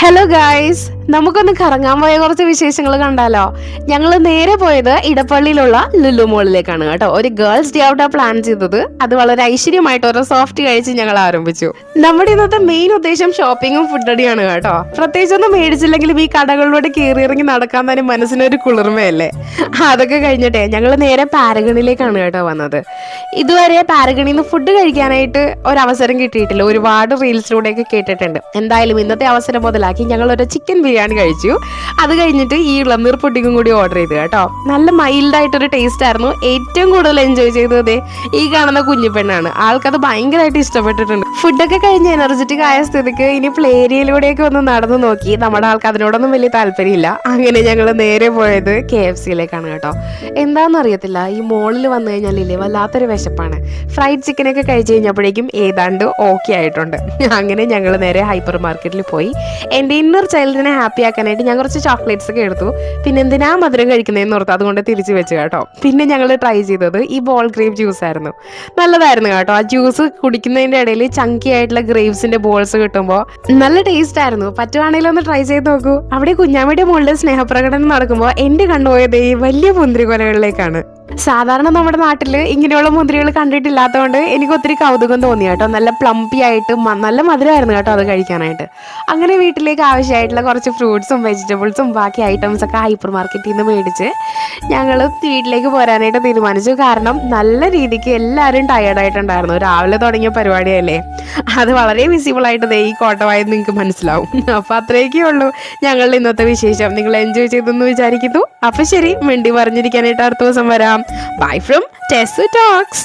Hello guys, നമുക്കൊന്ന് കറങ്ങാൻ പോയ കുറച്ച് വിശേഷങ്ങൾ കണ്ടാലോ. ഞങ്ങൾ നേരെ പോയത് ഇടപ്പള്ളിയിലുള്ള ലുലു മോളിലേക്കാണ് കേട്ടോ. ഒരു ഗേൾസ് ഡേ ഔട്ടാ പ്ലാൻ ചെയ്തത്. അത് വളരെ ഐശ്വര്യമായിട്ട് ഓരോ സോഫ്റ്റ് കഴിച്ച് ഞങ്ങൾ ആരംഭിച്ചു. നമ്മുടെ ഇന്നത്തെ മെയിൻ ഉദ്ദേശം ഷോപ്പിങ്ങും ഫുഡടിയാണ് കേട്ടോ. പ്രത്യേകിച്ചൊന്നും മേടിച്ചില്ലെങ്കിലും ഈ കടകളിലൂടെ കയറി ഇറങ്ങി നടക്കാൻ തന്നെ മനസ്സിനൊരു കുളിർമയല്ലേ. അതൊക്കെ കഴിഞ്ഞിട്ടേ ഞങ്ങൾ നേരെ പാരഗണിലേക്കാണ് കേട്ടോ വന്നത്. ഇതുവരെ പാരഗണിൽ നിന്ന് ഫുഡ് കഴിക്കാനായിട്ട് ഒരവസരം കിട്ടിയിട്ടില്ല. ഒരുപാട് റീൽസിലൂടെയൊക്കെ കേട്ടിട്ടുണ്ട്. എന്തായാലും ഇന്നത്തെ അവസരം മുതലാക്കി ഞങ്ങൾ ഒരു ചിക്കൻ ബിരിയാണി കഴിച്ചു. അത് കഴിഞ്ഞിട്ട് ഈ ഇളനീർ പുഡിങ്ങും കൂടി ഓർഡർ ചെയ്തു കേട്ടോ. നല്ല മൈൽഡായിട്ടൊരു ടേസ്റ്റ് ആയിരുന്നു. ഏറ്റവും കൂടുതൽ എൻജോയ് ചെയ്തത് ഈ കാണുന്ന കുഞ്ഞിപ്പെണ്ണാണ്. ആൾക്കത് ഭയങ്കരമായിട്ട് ഇഷ്ടപ്പെട്ടിട്ടുണ്ട്. ഫുഡൊക്കെ കഴിഞ്ഞ് എനർജറ്റിക് ആയ സ്ഥിതിക്ക് ഇനി പ്ലേ ഏരിയയിലൂടെയൊക്കെ ഒന്ന് നടന്നു നോക്കി. നമ്മുടെ ആൾക്ക് അതിനോടൊന്നും വലിയ താല്പര്യമില്ല. അങ്ങനെ ഞങ്ങൾ നേരെ പോയത് KFC-യിലേക്കാണ് കേട്ടോ. എന്താണെന്ന് അറിയത്തില്ല, ഈ മോളിൽ വന്നു കഴിഞ്ഞാലില്ലേ വല്ലാത്തൊരു വിശപ്പാണ്. ഫ്രൈഡ് ചിക്കനൊക്കെ കഴിച്ചു കഴിഞ്ഞപ്പോഴേക്കും ഏതാണ്ട് ഓക്കെ ആയിട്ടുണ്ട്. അങ്ങനെ ഞങ്ങൾ നേരെ ഹൈപ്പർ മാർക്കറ്റിൽ പോയി. എൻ്റെ ഇന്നർ ചൈൽഡിനെ ഹാപ്പി ആക്കാനായിട്ട് ഞാൻ കുറച്ച് ചോക്ലേറ്റ്സ് ഒക്കെ എടുത്തു. പിന്നെ എന്തിനാ മധുരം കഴിക്കുന്നതെന്ന് ഓർത്ത് അതുകൊണ്ട് തിരിച്ചു വെച്ചു കേട്ടോ. പിന്നെ ഞങ്ങൾ ട്രൈ ചെയ്തത് ഈ ബോൾ ഗ്രേപ്പ് ജ്യൂസ് ആയിരുന്നു. നല്ലതായിരുന്നു കേട്ടോ. ആ ജ്യൂസ് കുടിക്കുന്നതിൻ്റെ ഇടയിൽ ചങ്കി ആയിട്ടുള്ള ഗ്രേപ്സിന്റെ ബോൾസ് കിട്ടുമ്പോൾ നല്ല ടേസ്റ്റ് ആയിരുന്നു. പറ്റുവാണെങ്കിലും ഒന്ന് ട്രൈ ചെയ്ത് നോക്കൂ. അവിടെ കുഞ്ഞാമ്മയുടെ മുകളിൽ സ്നേഹപ്രകടനം നടക്കുമ്പോൾ എൻ്റെ കണ്ണുപോയത് ഈ വലിയ മുന്തിരി കൊലകളിലേക്കാണ്. സാധാരണ നമ്മുടെ നാട്ടിൽ ഇങ്ങനെയുള്ള മുന്തിരികൾ കണ്ടിട്ടില്ലാത്തതുകൊണ്ട് എനിക്ക് ഒത്തിരി കൗതുകം തോന്നി കേട്ടോ. നല്ല പ്ലംപി ആയിട്ട് നല്ല മധുരമായിരുന്നു കേട്ടോ അത് കഴിക്കാനായിട്ട്. അങ്ങനെ വീട്ടിലേക്ക് ആവശ്യമായിട്ടുള്ള കുറച്ച് ഫ്രൂട്ട്സും വെജിറ്റബിൾസും ബാക്കി ഐറ്റംസ് ഒക്കെ ഹൈപ്പർ മാർക്കറ്റിൽ നിന്ന് മേടിച്ച് ഞങ്ങൾ വീട്ടിലേക്ക് പോരാനായിട്ട് തീരുമാനിച്ചു. കാരണം നല്ല രീതിക്ക് എല്ലാവരും ടയേർഡായിട്ടുണ്ടായിരുന്നു. രാവിലെ തുടങ്ങിയ പരിപാടിയല്ലേ, അത് വളരെ വിസിബിളായിട്ട് ഈ കോട്ടവായെന്ന് നിങ്ങൾക്ക് മനസ്സിലാവും. അപ്പം അത്രയൊക്കെ ഉള്ളൂ ഞങ്ങളുടെ ഇന്നത്തെ വിശേഷം. നിങ്ങൾ എൻജോയ് ചെയ്തെന്ന് വിചാരിക്കുന്നു. അപ്പം ശരി, മിണ്ടി പറഞ്ഞിരിക്കാനായിട്ട് അടുത്ത ദിവസം വരാം. Bye from Tessa Talks.